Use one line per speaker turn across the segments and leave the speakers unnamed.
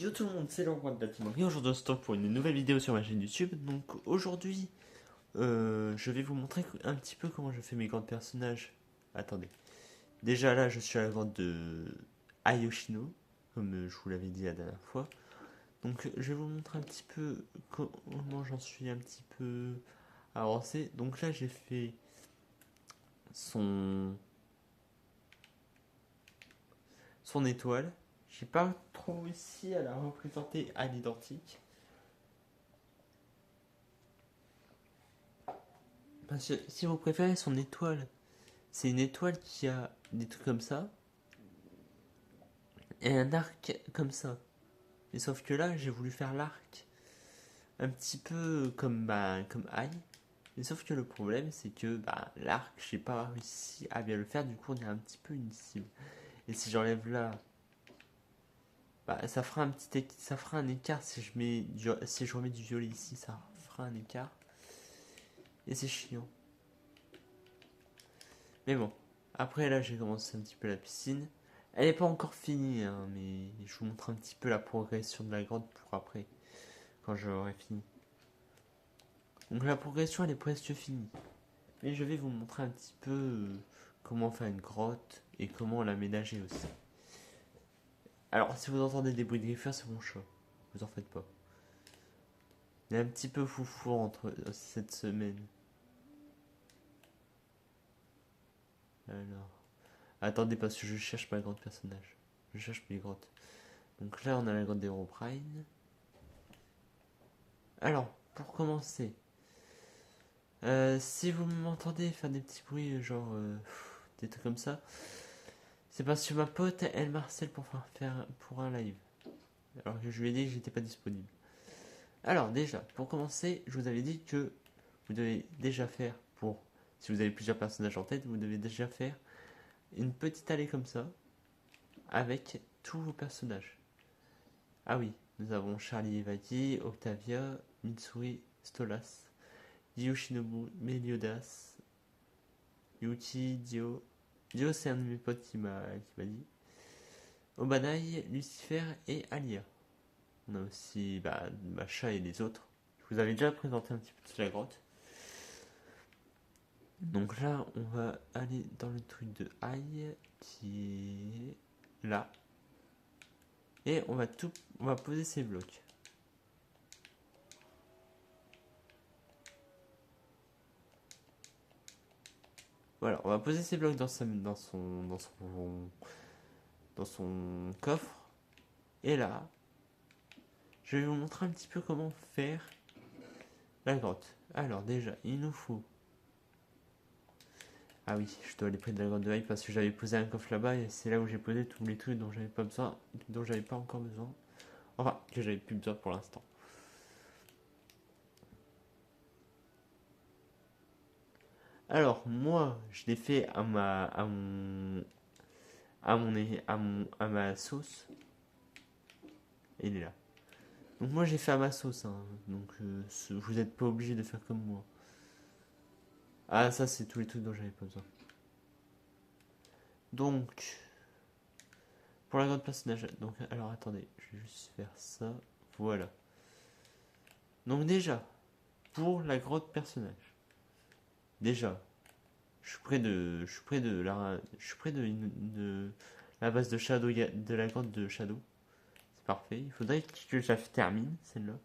Yo tout le monde, c'est le roi de la team et aujourd'hui on se retrouve pour une nouvelle vidéo sur ma chaîne YouTube. Donc aujourd'hui, je vais vous montrer un petit peu comment je fais mes grands personnages. Attendez. Déjà là, je suis à la grotte de Ayoshino, comme je vous l'avais dit la dernière fois. Donc je vais vous montrer un petit peu comment j'en suis un petit peu avancé. Donc là, j'ai fait son son étoile. J'ai pas trop réussi à la représenter à l'identique. Parce que si vous préférez son étoile, c'est une étoile qui a des trucs comme ça et un arc comme ça. Et sauf que là, j'ai voulu faire l'arc un petit peu comme Aïe. Mais sauf que le problème, c'est que l'arc, j'ai pas réussi à bien le faire. Du coup, on dirait un petit peu une cible. Et si j'enlève là, ça fera ça fera un écart. Si je remets du violet ici, ça fera un écart. Et c'est chiant. Mais bon, après là j'ai commencé un petit peu la piscine. Elle n'est pas encore finie, hein, mais je vous montre un petit peu la progression de la grotte pour après, quand j'aurai fini. Donc la progression elle est presque finie. Mais je vais vous montrer un petit peu comment faire une grotte et comment l'aménager aussi. Alors si vous entendez des bruits de griffeurs, c'est mon chat. Vous en faites pas. Il est un petit peu foufou entre cette semaine. Alors. Attendez parce que je cherche ma grotte personnage. Je cherche mes grottes. Donc là on a la grotte des Herobrine. Alors, pour commencer, si vous m'entendez faire des petits bruits, genre des trucs comme ça, c'est parce que ma pote, elle m'harcèle pour un live. Alors que je lui ai dit que j'étais pas disponible. Alors, déjà, pour commencer, je vous avais dit que vous devez déjà faire, si vous avez plusieurs personnages en tête, vous devez déjà faire une petite allée comme ça, avec tous vos personnages. Ah oui, nous avons Charlie Evaki, Octavia, Mitsuri, Stolas, Yoshinobu, Meliodas, Yuki, Dio. Dio, c'est un de mes potes qui m'a dit. Obanaï, Lucifer et Alia. On a aussi Macha et les autres. Je vous avais déjà présenté un petit peu toute la grotte. Donc là, on va aller dans le truc de Aïe qui est là. Et on va poser ces blocs. Voilà, on va poser ces blocs dans son coffre. Et là, je vais vous montrer un petit peu comment faire la grotte. Alors déjà, il nous faut... Ah oui, je dois aller près de la grotte de Haï parce que j'avais posé un coffre là-bas et c'est là où j'ai posé tous les trucs dont j'avais pas besoin, dont j'avais pas encore besoin. Enfin, que j'avais plus besoin pour l'instant. Alors, moi, je l'ai fait à ma sauce. Et il est là. Donc moi, j'ai fait à ma sauce, hein. Donc, vous n'êtes pas obligé de faire comme moi. Ah, ça, c'est tous les trucs dont j'avais pas besoin. Donc, pour la grande personnage. Donc, alors attendez, je vais juste faire ça. Voilà. Donc déjà, pour la grotte personnage. Déjà, je suis près de la base de Shadow, de la grotte de Shadow. C'est parfait. Il faudrait que je la termine celle-là.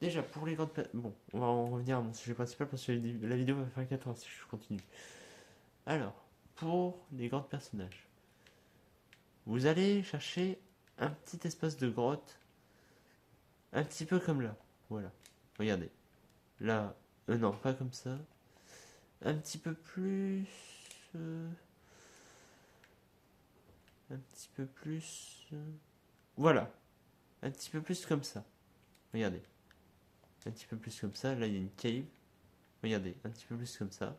Déjà pour les grandes, bon, on va en revenir à mon sujet principal parce que la vidéo va faire 4 heures si je continue. Alors, pour les grands personnages, vous allez chercher un petit espace de grotte, un petit peu comme là. Voilà. Regardez. Là, non, pas comme ça. Un petit peu plus. euh, un petit peu plus. Voilà. Un petit peu plus comme ça. Regardez. Un petit peu plus comme ça. Là, il y a une cave. Regardez. Un petit peu plus comme ça.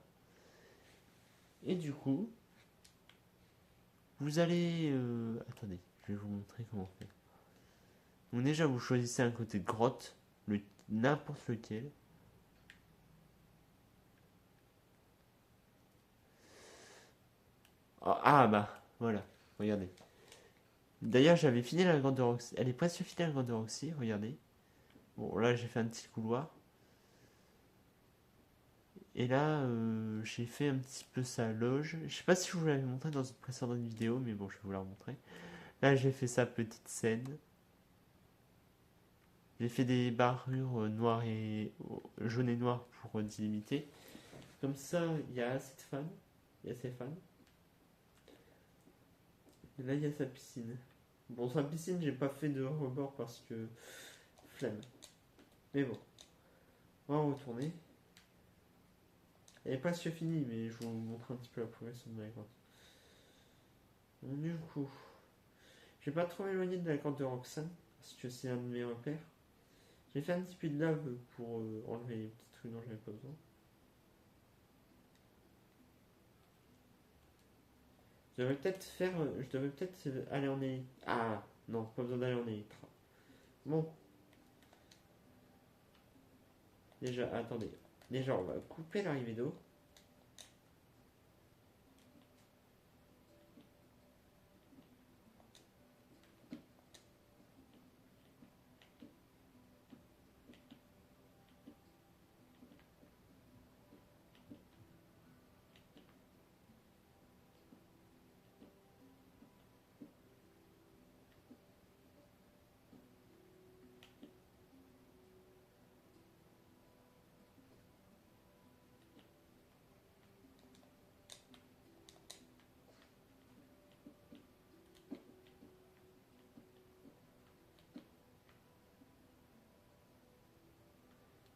Et du coup, vous allez. Attendez. Je vais vous montrer comment faire. Donc, déjà, vous choisissez un côté de grotte. N'importe lequel. Ah, voilà. Regardez. D'ailleurs, j'avais fini la grande Roxy. Elle est presque finie la grande Roxy, regardez. Bon, là, j'ai fait un petit couloir. Et là, j'ai fait un petit peu sa loge. Je sais pas si je vous l'avais montré dans une précédente vidéo, mais bon, je vais vous la remontrer. Là, j'ai fait sa petite scène. J'ai fait des barrures noires et jaune et noir pour délimiter. Comme ça, il y a assez de fans. Il y a ses fans. Et là, il y a sa piscine. Bon, sa piscine, j'ai pas fait de rebord parce que flemme. Mais bon, on va retourner. Elle est presque finie, mais je vous montre un petit peu la progression de la grotte. Bon, du coup, je vais pas trop m'éloigner de la grotte de Roxane parce que c'est un de mes repères. J'ai fait un petit peu de lave pour enlever les petits trucs dont j'avais pas besoin. Je devrais peut-être aller en élytre. Ah non, pas besoin d'aller en élytre. Bon, déjà, attendez. Déjà, on va couper l'arrivée d'eau.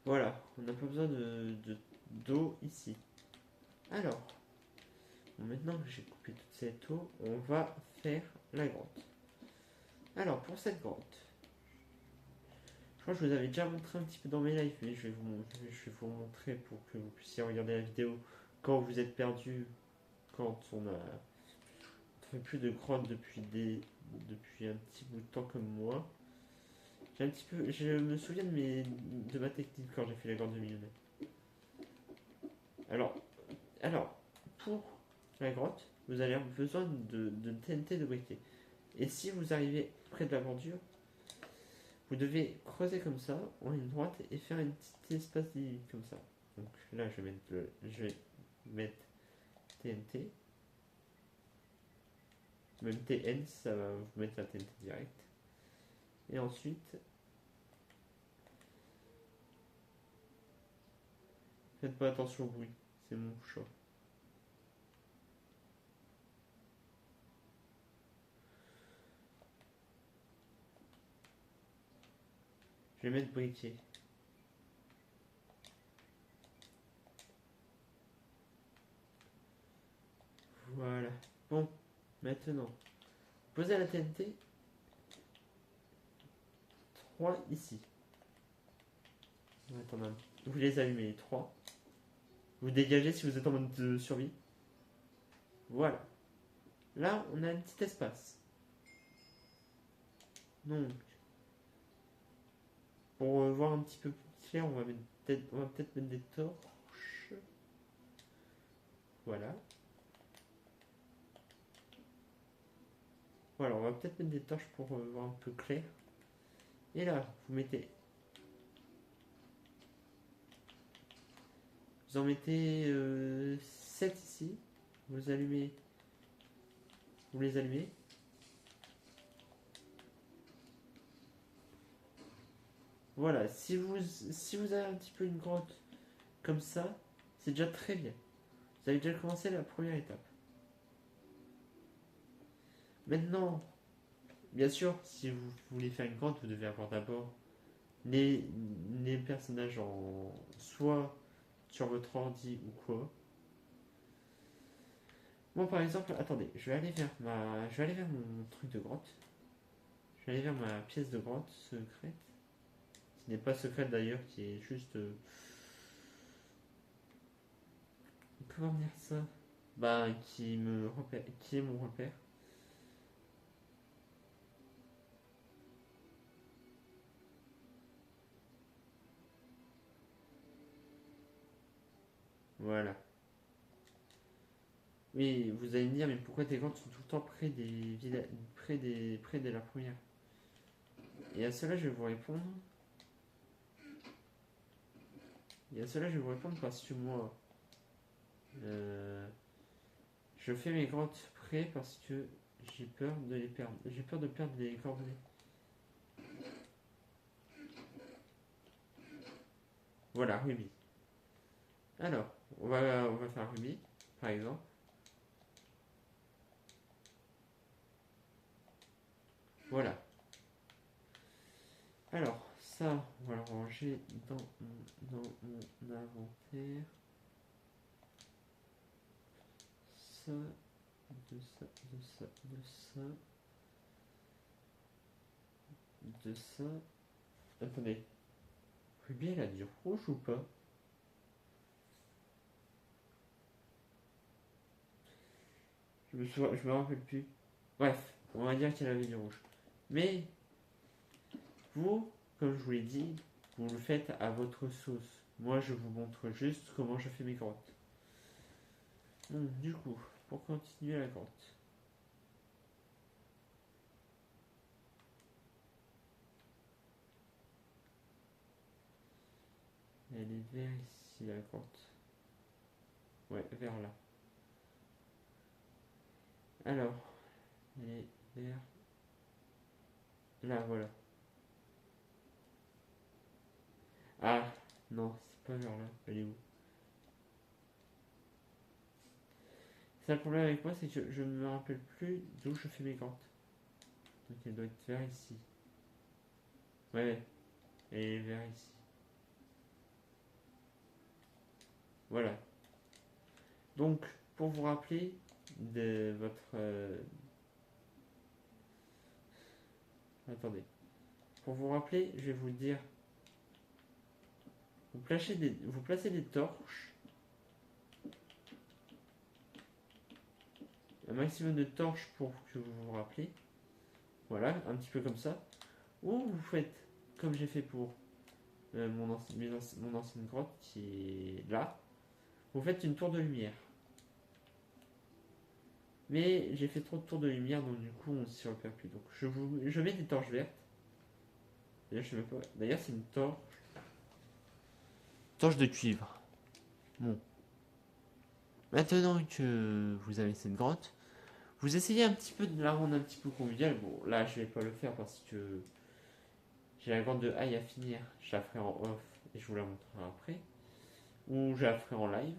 Voilà, on n'a pas besoin d'eau ici. Alors, bon, maintenant que j'ai coupé toute cette eau, on va faire la grotte. Alors, pour cette grotte, je crois que je vous avais déjà montré un petit peu dans mes lives, mais je vais vous montrer pour que vous puissiez regarder la vidéo quand vous êtes perdu, quand on fait plus de grotte depuis un petit bout de temps comme moi. Je me souviens de ma technique quand j'ai fait la grotte de millionnaire. Alors, alors, pour la grotte, vous allez avoir besoin de TNT de briquet. Et si vous arrivez près de la bordure, vous devez creuser comme ça, en ligne droite, et faire un petit espace limite comme ça. Donc là, je vais mettre TNT. Même TN, ça va vous mettre la TNT direct. Et ensuite, faites pas attention au bruit, c'est mon chat. Je vais mettre briquet. Voilà. Bon, maintenant, posez la TNT 3 ici. Attendez, vous les allumez les 3. Vous dégagez si vous êtes en mode de survie. Voilà. Là, on a un petit espace. Donc, pour voir un petit peu plus clair, on va peut-être mettre des torches. Voilà. Voilà, on va peut-être mettre des torches pour voir un peu clair. Et là, vous en mettez 7 ici. Vous les allumez. Voilà, si vous avez un petit peu une grotte comme ça, c'est déjà très bien. Vous avez déjà commencé la première étape. Maintenant, bien sûr, si vous voulez faire une grotte, vous devez avoir d'abord les, les personnages en soit sur votre ordi ou quoi. Bon, par exemple, attendez, je vais aller vers mon truc de grotte. Je vais aller vers ma pièce de grotte secrète, qui n'est pas secrète d'ailleurs, qui est juste. Comment dire ça? Bah, qui est mon repère. Voilà. Oui, vous allez me dire, mais pourquoi tes grandes sont tout le temps près de la première? Et à cela, je vais vous répondre. Parce que moi, euh, je fais mes grandes près parce que j'ai peur de les perdre. J'ai peur de perdre les coordonnées. Voilà, Ruby. Alors, on va faire Ruby, par exemple. Voilà. Alors, ça, on va le ranger dans mon inventaire. Ça, de ça, de ça, de ça, de ça. Attendez. Ruby, elle a du rouge ou pas? Je me rappelle plus. Bref, on va dire qu'elle avait du rouge. Mais vous, comme je vous l'ai dit, vous le faites à votre sauce. Moi, je vous montre juste comment je fais mes grottes. Donc, du coup, pour continuer la grotte. Elle est vers ici, la grotte. Ouais, vers là. Alors, elle est vers là, voilà. Ah, non, c'est pas vers là. Elle est où? C'est le problème avec moi, c'est que je ne me rappelle plus d'où je fais mes grottes. Donc elle doit être vers ici. Ouais, elle est vers ici. Voilà. Donc, pour vous rappeler de votre... Attendez. Pour vous rappeler, je vais vous dire... Vous placez des torches. Un maximum de torches pour que vous vous rappelez. Voilà, un petit peu comme ça. Ou vous faites, comme j'ai fait pour mon ancienne grotte qui est là. Vous faites une tour de lumière. Mais j'ai fait trop de tours de lumière, donc du coup on s'y repère plus. Donc je mets des torches vertes. D'ailleurs c'est une torche. Torche de cuivre. Bon. Maintenant que vous avez cette grotte, vous essayez un petit peu de la rendre un petit peu conviviale. Bon, là je vais pas le faire parce que j'ai la grotte de Haï à finir. Je la ferai en off et je vous la montrerai après. Ou je la ferai en live.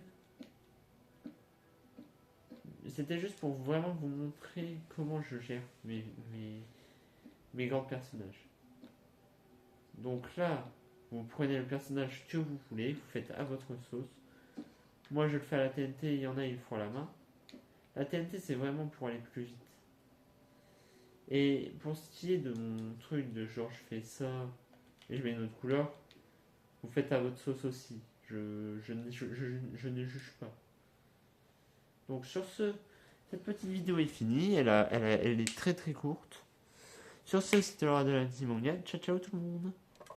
C'était juste pour vraiment vous montrer comment je gère mes grands personnages. Donc là, vous prenez le personnage que vous voulez, vous faites à votre sauce. Moi je le fais à la TNT, il y en a ils font à la main. La TNT c'est vraiment pour aller plus vite. Et pour ce qui est de mon truc de genre je fais ça et je mets une autre couleur, vous faites à votre sauce aussi. Je ne juge pas. Donc sur ce, cette petite vidéo est finie, elle est très très courte. Sur ce, c'était l'heure de la team manga. Ciao ciao tout le monde.